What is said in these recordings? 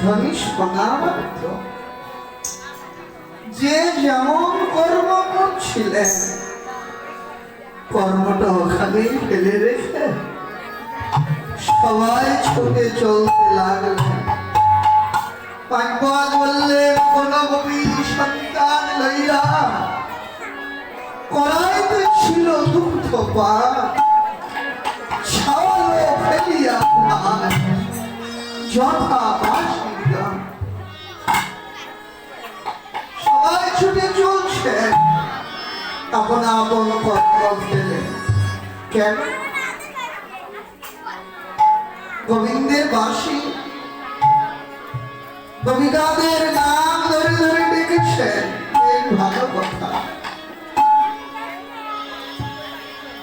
ধ্বনি শোনা মাত্র যে যেমন কর্ম করছিলেন কর্মটা ওখানেই ফেলে রেখে সবাই ছুটে চলতে লাগলেন। পাণ্ডব বললেন, কোন কবি সন্তান লইয়া করাইতে ছিল দুগ্ধ পান, ছাওয়ালো ফেলিয়া ধান, যথা বাঁশির গান। সবাই ছুটে চলছে আপন আপন কর্ম ফেলে। কেন? গোবিন্দের বাঁশি গোপিকাদের নাম ধরে ধরে ডেকেছেন, ভালো কথা,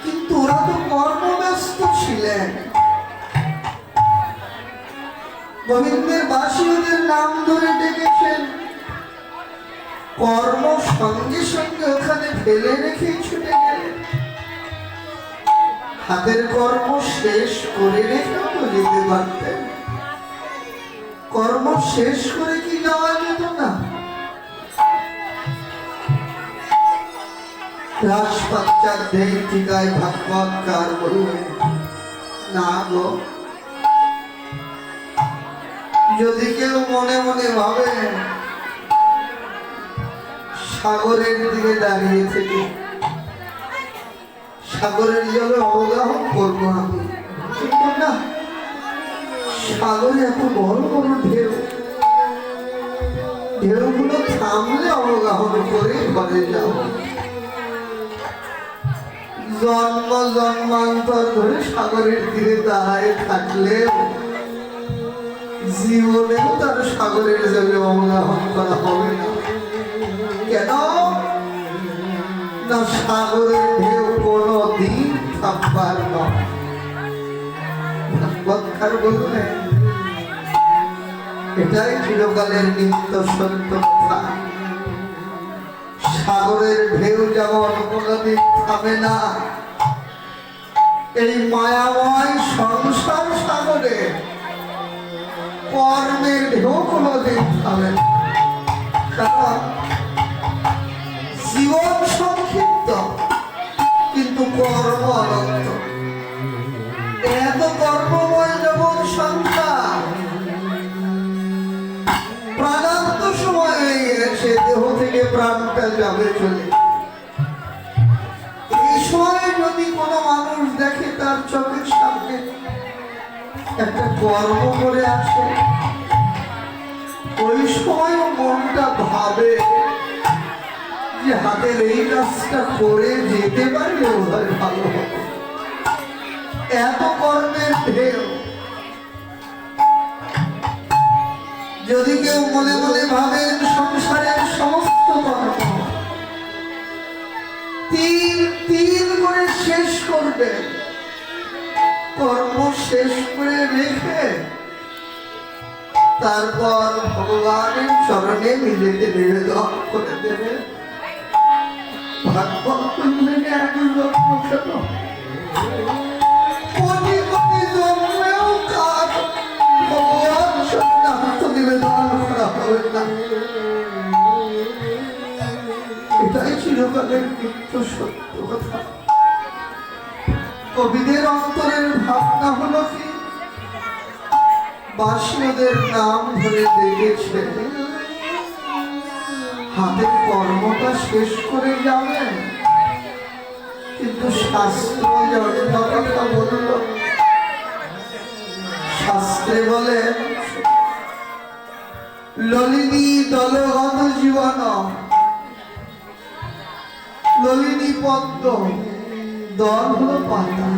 কিন্তু ওরা তো কর্মব্যস্ত ছিলেন। গোবিন্দের বাঁশি ওদের নাম ধরে ডেকেছেন, কর্ম সঙ্গে সঙ্গে ওখানে ফেলে রেখেই ছুটে গেলেন। হাতের কর্ম শেষ করে রেখেও তো যেতে পারতেন। কর্ম শেষ করে কি যাওয়া যেত না? রাজপাচ্চাধ্যায়ী টিকায় ভাগবতকার বললেন, না গো, যদি কেউ মনে মনে ভাবে সাগরের দিকে দাঁড়িয়ে থেকে সাগরের জলে অবগাহন করবো আমি, কিন্তু না, সাগরে এত বড় বড় ঢেউ, ঢেউগুলো থামলে অবগাহন করে ঘরে যাও। জন্ম জন্মান্তর ধরে সাগরের তীরে দাঁড়ায় থাকলেও জীবনেও তার সাগরের জলে অবগাহন করা হবে না। কেন না? সাগরের ঢেউ কোনো দিন থামবার নয়। ভাগবতকার বললেন, এটাই চিরকালের নিত্য সত্য কথা। সাগরের ঢেউ যেমন কোনোদিন থামে না, এই মায়াময় সংসার সাগরে কর্মের ঢেউ কোনোদিন থামে না। কারণ জীবন সংক্ষিপ্ত, কিন্তু কর্ম অনন্ত। এত কর্মময় যখন সংসার, প্রাণান্ত সময় হয়ে গেছে, দেহ থেকে প্রাণটা যাবে চলে। এই সময় যদি কোনো মানুষ দেখে তার চোখের সামনে একটা কর্ম করে আসে, ওই সময় মনটা ভাবে যে হাতের এই কাজটা করে যেতে পারলে ওদের ভালো হবে। এত কর্মের ঢেউ যদি কেউ মনে মনে ভাবেন সংসারের সমস্ত কর্ম তিল তিল করে শেষ করবে, কর্ম শেষ করে রেখে তারপর ভগবানের চরণে নিজেকে নিবেদন করে দেবে, ভাগবত করলেন এক জন্ম কেন, কোটি কোটি জন্মেও কাজ ভগবান সন্ন্যাস নিবেদন করা হবে না। এটাই চিরকালের নিত্য সত্য কথা। কবিদের অন্তরের ভাবনা হলো কি, বাঁশিদের নাম ধরে ডেকেছে, হাতের কর্মটা শেষ করে যাবে, কিন্তু শাস্ত্র কথা বলল, শাস্ত্রে বলে ললিনী দলগত জীবন, ললিনী পদ্ম, দল হলো পাতা,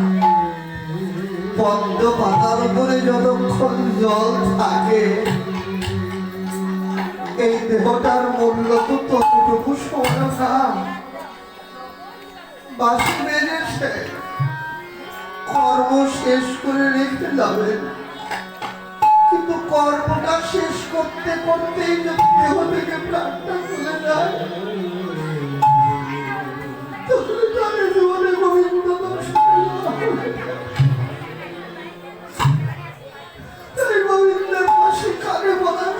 পদ্ম পাতার উপরে যতক্ষণ জল থাকে এই দেহটার মূল্য তো ততটুকু শোনো না। বাঁশি বেজেছে, কর্ম শেষ করে রেখে যাবেন, কিন্তু কর্মটা শেষ করতে করতেই যদি দেহ থেকে প্রাণটা চলে যায়, তাহলে তার জীবনে গোবিন্দ দর্শন হবে। তাই গোবিন্দের পাশে কানে বলার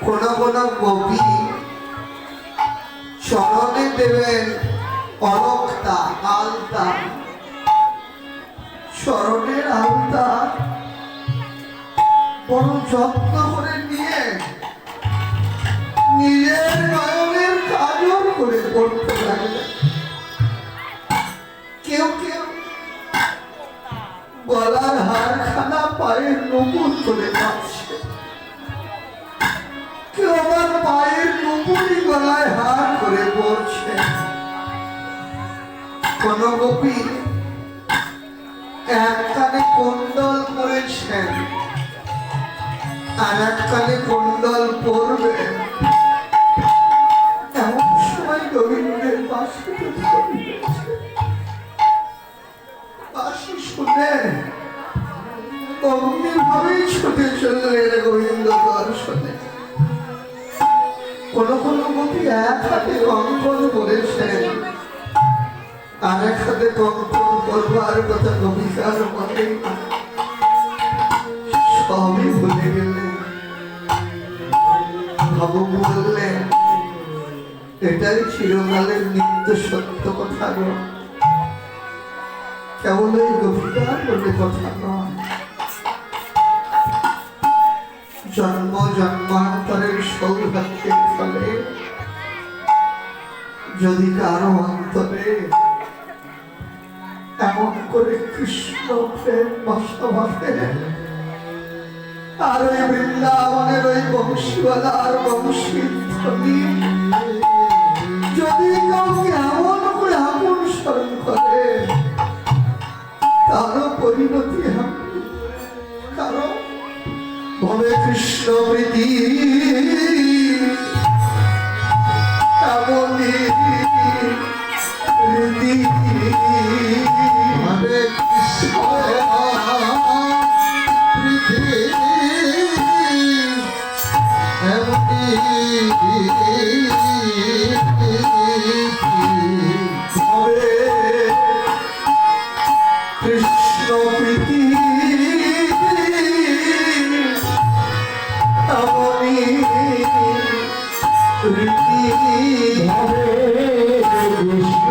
কোন কোন কবি চরণে দেবেন অলক্তা আলতা, চরণের আলতা বড় যত্ন করে নিয়ে নিজের নয়নের কাজল করে পড়তে লাগলেন। কেউ কেউ গলার হারখানা পায়ের নুপুর করে পাচ্ছে, কেউ আমার পায়ের নুপুরই গলায় হার করে পড়ছে। কোন গোপী এক কানে কুণ্ডল পরেছেন আর এক কানে কুণ্ডল পরবে। এমন সময় রবীন্দ্রের বাঁশি শুনে অমনি ভাবেই ছুটে চললেন গোবিন্দ দর্শনে। কোন কোন গোপী এক হাতে কঙ্কণ করেছেন আর এক হাতে কঙ্কণ করবার কথা কবিতার মনে সবই ভুলে গেলেন। ভাবুক বললেন, এটাই চিরকালের নিত্য সত্য কথা গো, কেবল এই কবিতার বলে কথা নয়। জন্ম জন্মান্তরের সৌভাগ্যের ফলে যদি কারো অন্তরে এমন করে কৃষ্ণ প্রেম বাসা বাঁধে, আর ওই বৃন্দাবনের ওই বংশীওয়ালার বংশীর ধ্বনি যদি কাউকে এমন করে আপন স্মরণ করে, তারও পরিণতি হবে। কারণ ভবে কৃষ্ণ প্রীতি এমনই রীতি, ভবে কৃষ্ণ প্রীতি এমনই ভবে কৃষ্ণ প্রীতি এমনই রীতি, ভবে কৃষ্ণ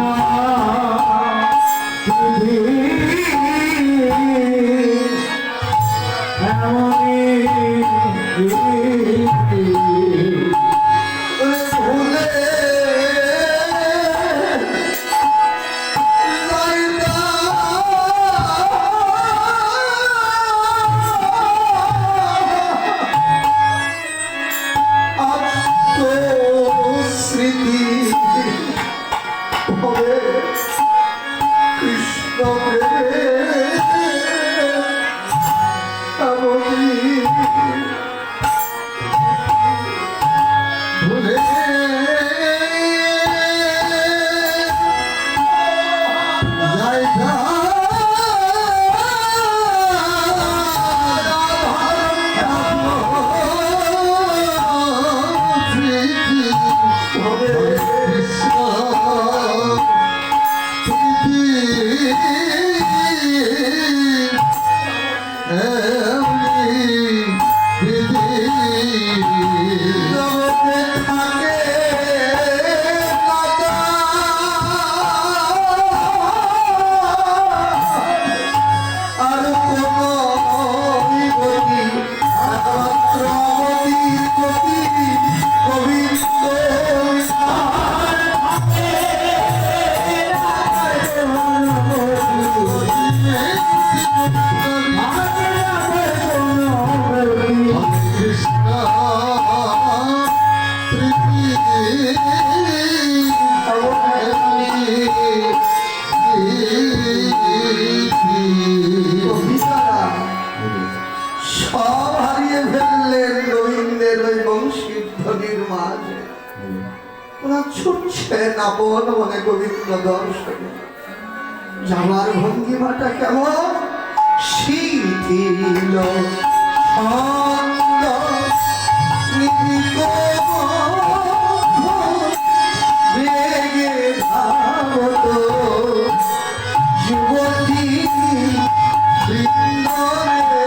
ছুটছেন আপন মনে গোবিন্দ দর্শনে। যাবার ভঙ্গিমাটা কেমন শিথিল ছন্দ বেগে ধাবত যুবতী বৃন্দরে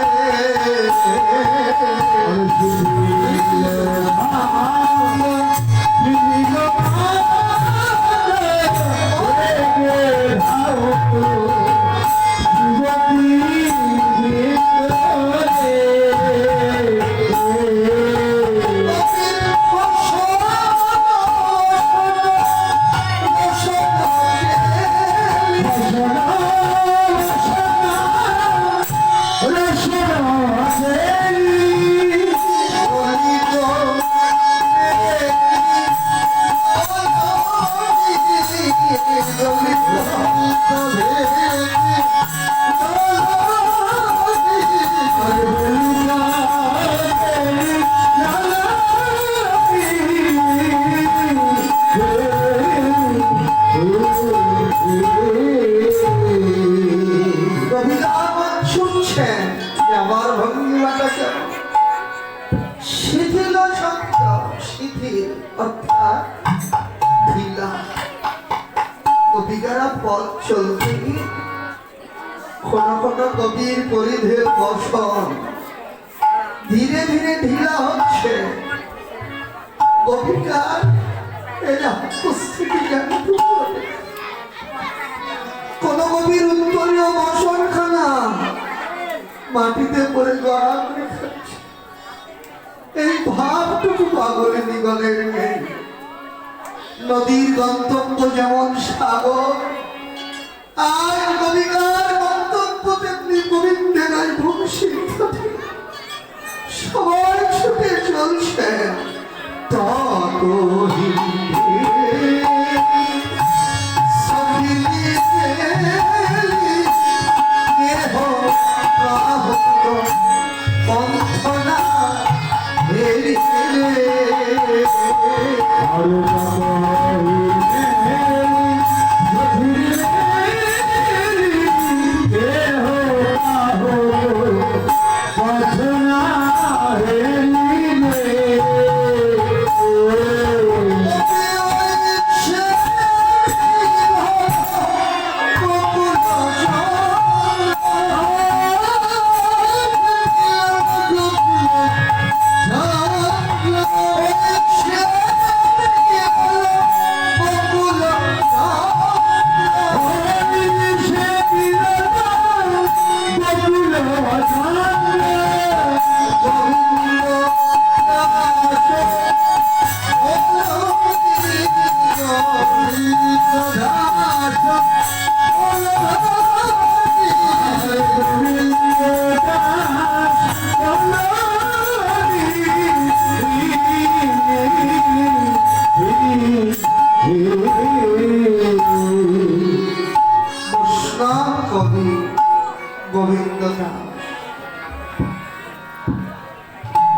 শিথিল শব্দ, শিথিল অর্থাৎ ঢিলা। কবিকারা পথ চলতে গিয়ে কোন কোন কবির পরিধের বসন ধীরে ধীরে ঢিলা হচ্ছে। কবিকার এরা উপস্থিতি জানতে পারে। কোন কবির উত্তরীয় বসনখানা মাটিতে পড়ে গড়া করে খাচ্ছে। এই ভাবটুকু পাগলে নিগলের নেই। নদীর গন্তব্য যেমন সাগর, আর কবিকার গন্তব্য তেমনি গোবিন্দের ভূমিসিদ্ধ। সবাই ছুটে চলছে তত বন্ধনা হেরি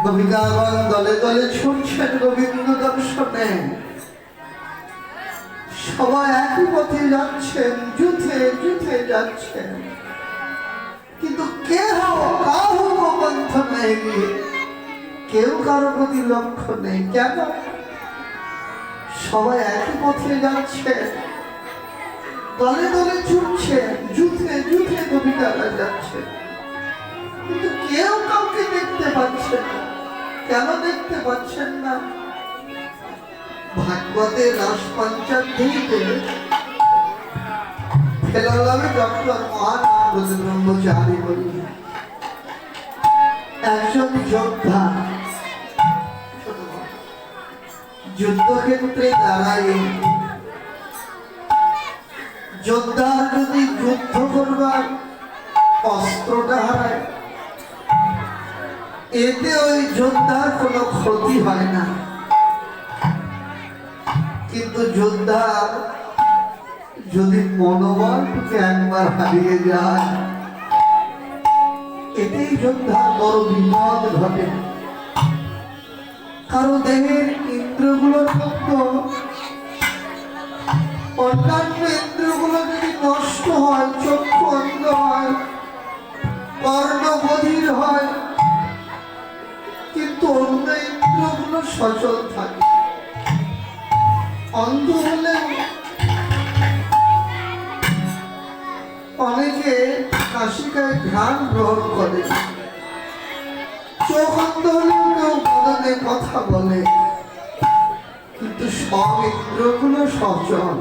কবিতাগণ দলে দলে ছুটছেন গোবিন্দ দর্শনে। সবাই একই পথে যাচ্ছেন, যুথে যুথে যাচ্ছেন, কিন্তু কেহ কারো পন্থ নেই, কেউ কারো প্রতি লক্ষ্য নেই। কেন? সবাই একই পথে যাচ্ছে, দলে দলে ছুটছে, যুথে যুথে কবিতারা যাচ্ছে, কিন্তু কেউ কাউকে দেখতে পাচ্ছে না। কেন দেখতে পাচ্ছেন না? ভাগবতের রাস পঞ্চাধ্যায়ীতে ফেলালামে ডক্টর মহানন্দ ব্রহ্মচারী বললেন, একজন যোদ্ধা যুদ্ধক্ষেত্রে দাঁড়ায়, যোদ্ধার যদি যুদ্ধ করবার অস্ত্রটা হারায়, এতে ওই যোদ্ধার কোনো ক্ষতি হয় না, কিন্তু যোদ্ধার যদি মনোবলটুকু একবার হারিয়ে যায়, এতেই যোদ্ধার বড় বিপদ ঘটে। কারো দেহের ইন্দ্রগুলোর মতো অন্যান্য ইন্দ্রগুলো যদি নষ্ট হয়, চক্ষু অন্ধ হয়, কর্ণ বধির হয়, কিন্তু অন্য ইন্দ্রগুলো সচল থাকে। অন্ধ হলে অনেকে নাসিকায় ঘ্রাণ গ্রহণ করে, চোখ অন্ধ হলেও কেউ বদনে কথা বলে, কিন্তু সব ইন্দ্রগুলো সচল।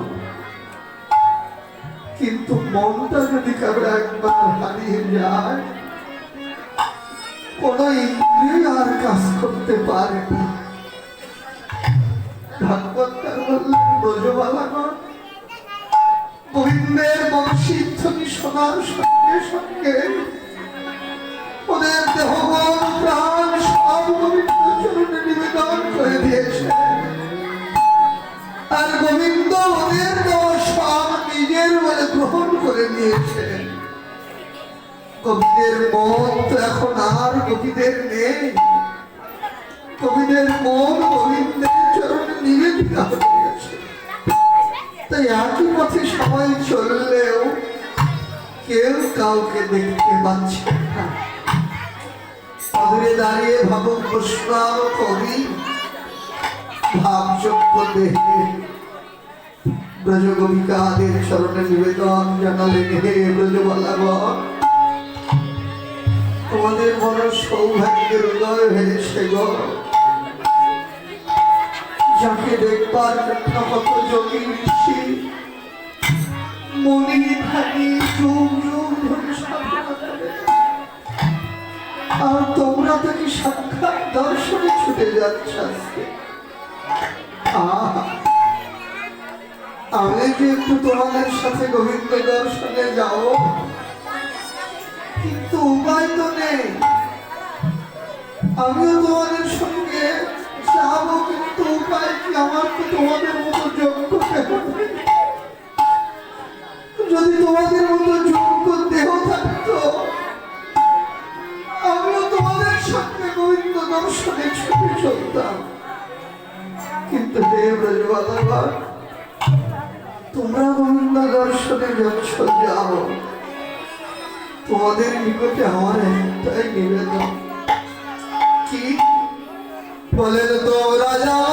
কিন্তু মনটা যদি কারো একবার হারিয়ে যায়, কোন ইন্দ্রিয় আর কাজ করতে পারে না। ভাগবতার বললেন, ব্রজবালাগণ গোবিন্দের বংশীধ্বনি শোনার সঙ্গে সঙ্গে ওদের দেহমন প্রাণ সব গোবিন্দ চরণে নিবেদন করে দিয়েছে, আর গোবিন্দ ওদের সব নিজের বলে গ্রহণ করে নিয়েছেন। কবিদের মন তো এখন আর কবিদের নেই, কবিদের মন গোবিন্দের চরণে নিবেদিত হয়ে গেছে। তাই একই পথে সবাই চললেও কেউ কাউকে দেখতে পাচ্ছে না। অধরে দাঁড়িয়ে ভাবুক বৈষ্ণব কবি ভাবযোগ্য দেহে ব্রজগোপিকাদের চরণে নিবেদন জানালেন, হে ব্রজবালাগণ, তোমাদের বড় সৌভাগ্যের উদয় হয়েছে গো, যাকে দেখবার জন্য কত যোগী ঋষি মুনি ধ্যানী যুগ যুগ ধরে সাধনা করে, আর তোমরা তাকে সাক্ষাৎ দর্শনে ছুটে যাচ্ছ আজকে। আমি যে একটু তোমাদের সাথে গোবিন্দ দর্শনে যাও, কিন্তু উপায় তো নেই। আমিও তোমাদের সঙ্গে যাবো, কিন্তু উপায় কি? আমার তো তোমাদের মতো যোগ্য দেহ নেই। যদি তোমাদের মতো যোগ্য দেহ থাকতো, আমিও তোমাদের সঙ্গে গোবিন্দ দর্শনে ছুটে চলতাম। কিন্তু হে ব্রজবালাগণ, তোমরা গোবিন্দ দর্শনে যাচ্ছ, যাও। তোমাদের নিকটে আমার একটাই নিবেদন, কি বলেন তোমরা যাও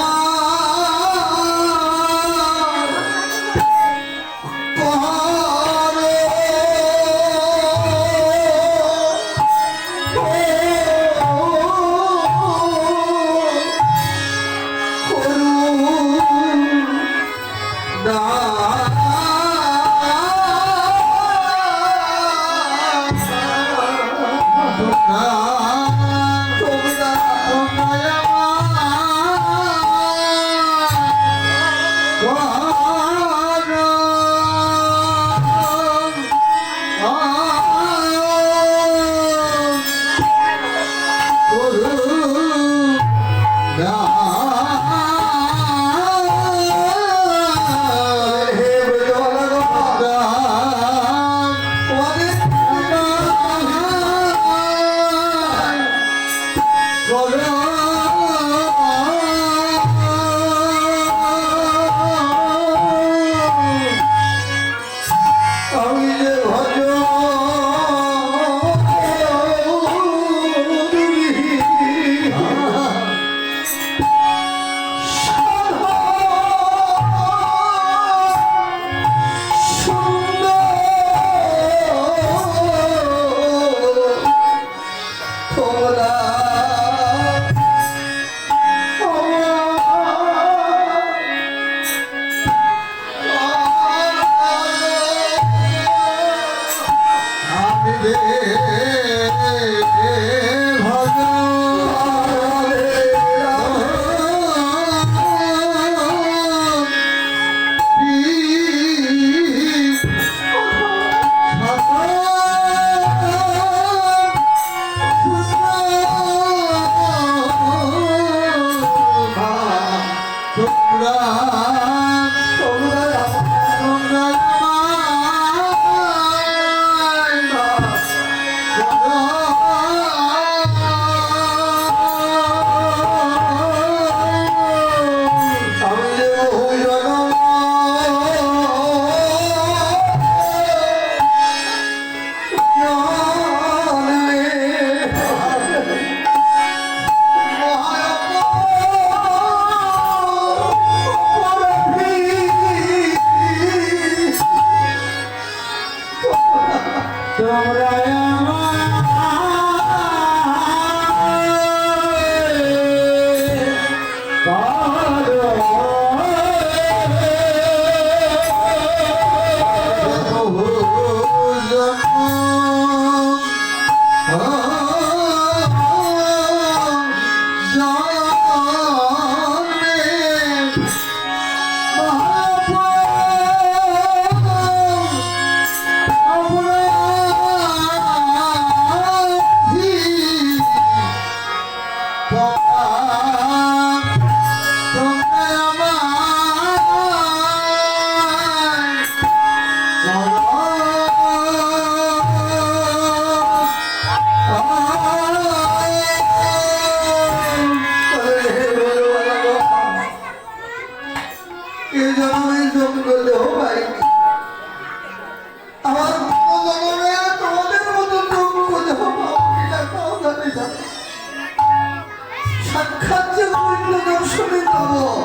করব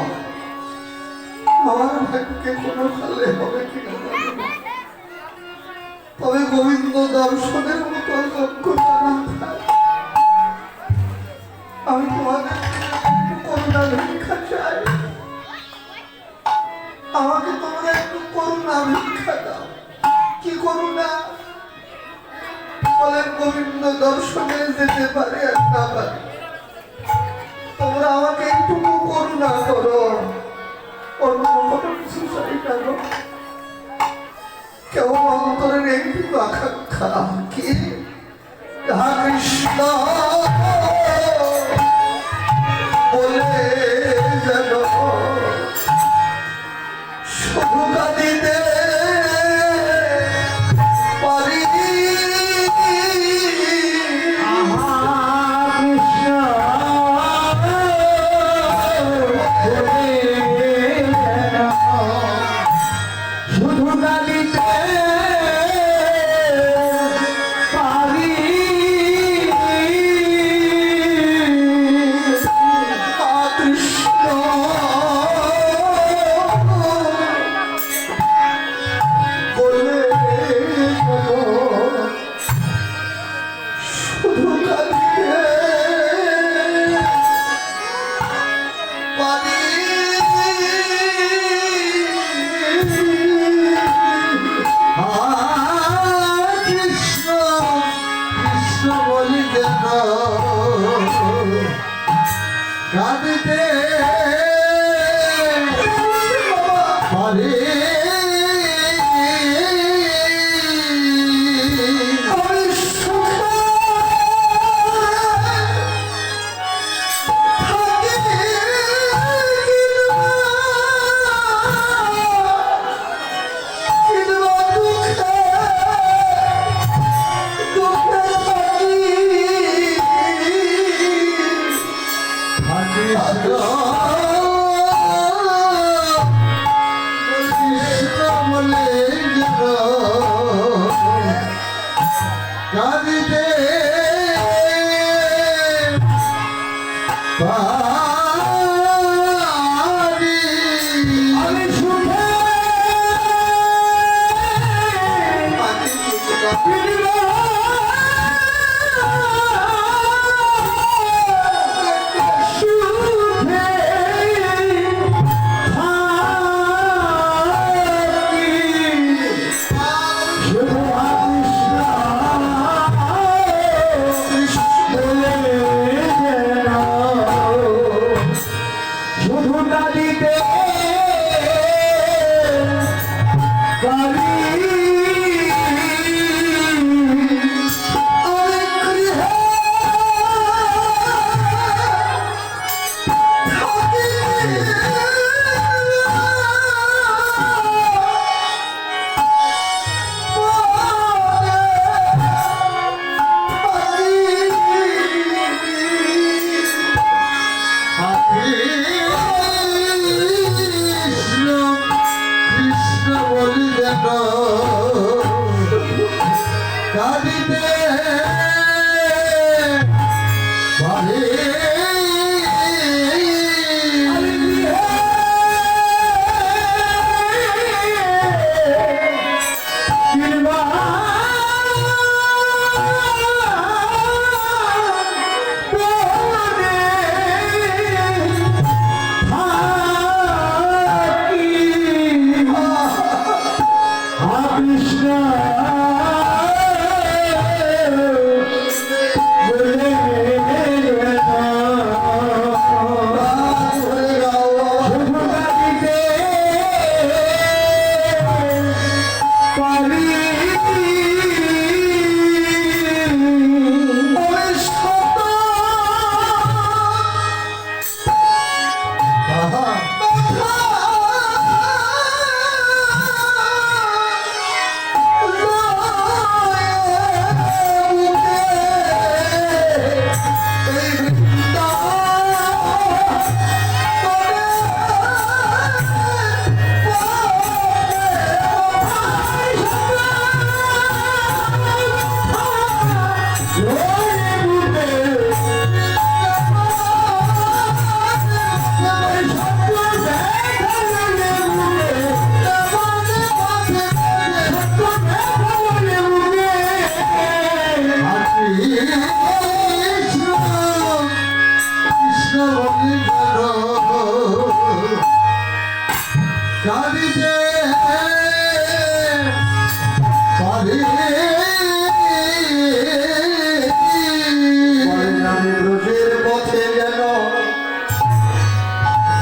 আমার ভাগ্যে কোনো কালে হবে কিনা জানি না। তবে গোবিন্দ দর্শনের মতো যোগ্যতা না থাকে আমি তোমাদের একটু করুণা ভিক্ষা চাই। আমাকে তোমরা একটু করুণা ভিক্ষা দাও। কি করুণা? বলেন গোবিন্দ দর্শনে যেতে পারে আর না পারে, তোমরা আমাকে একটু করুণা করো। অন্য কোনো কিছু চাই না গো। কেমন অন্তরের একটু আকাঙ্ক্ষা কি কৃষ্ণ বলে যেন শুধু কাঁদিতে পারি।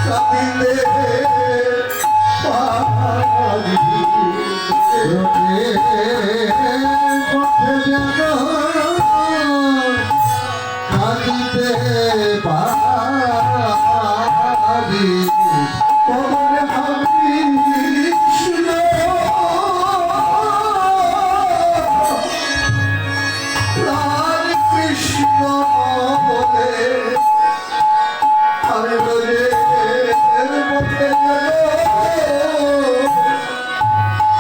কাঁদিলে পারি পথে যেন কাঁদিতে পারি কবরে ভাবি কৃষ্ণ বলে আমি বলে মধ্যে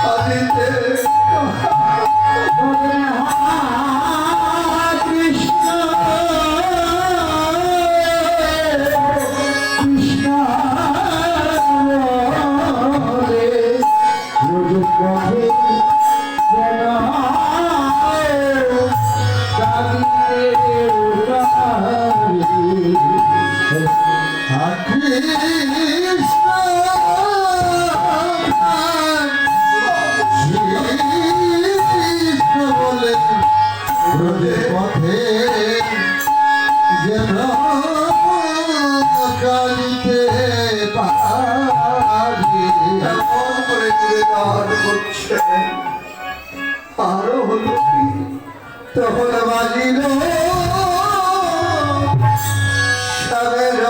আদিতে কৃষ্ণ কৃষ্ণ পথে যেন কালিতে পারি এমন করে গান করছে আরো হলো কি তখন বাজিল সাবের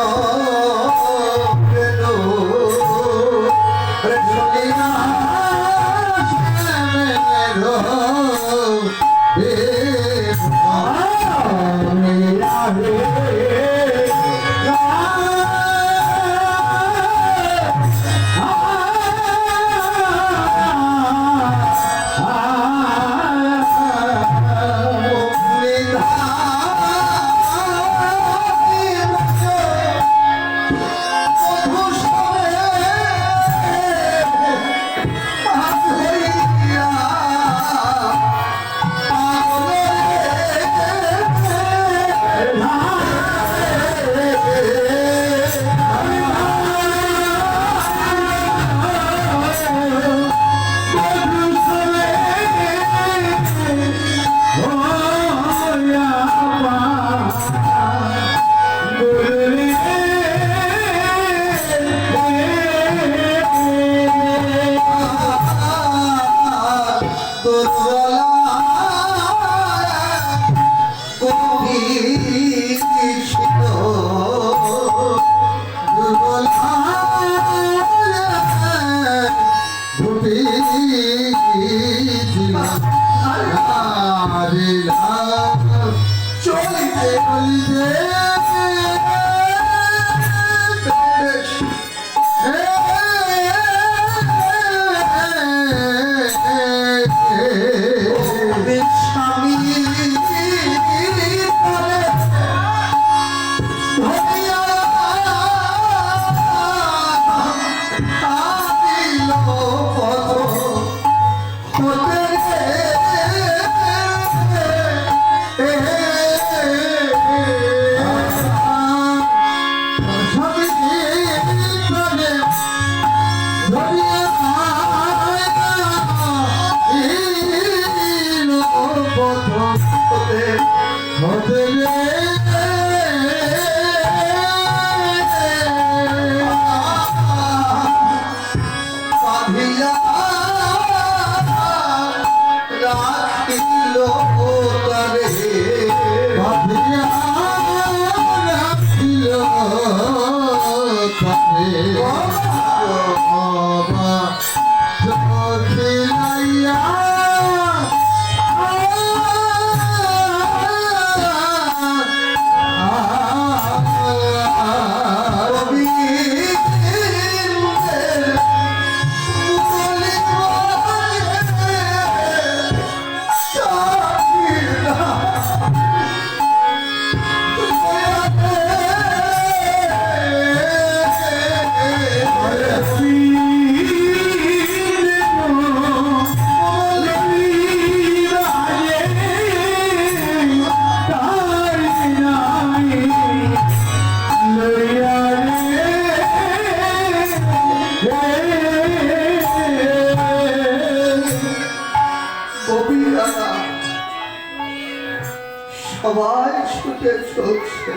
সবাই ছুটে চলছে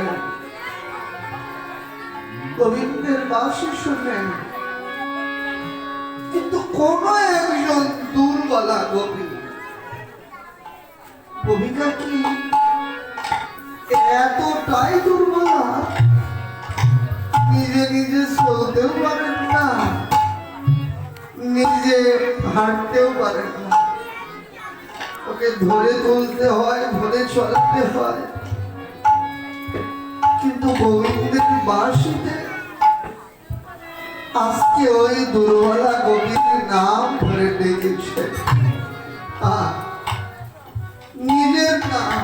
গোবিন্দের বাসি শুনে, কিন্তু কোন একজন দুর্বলা গোপী, গোপিকা কি এতটাই দুর্বলা, নিজে নিজে চলতেও পারেন না, নিজে হাঁটতেও পারেন না, ওকে ধরে তুলতে হয়, ধরে চলাতে হয়। কিন্তু গোবিন্দের বাসিতে আজকে ওই দুর্বলা গোবিন্দের নাম ধরে ডেকেছে, নিজের নাম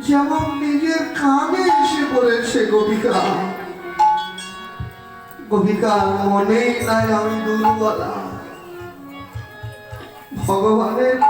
যেমন নিজের কানে এসে পড়েছে। গোপিকা, গোপিকার মনেই নাই আমি দুর্বলা, ভগবানের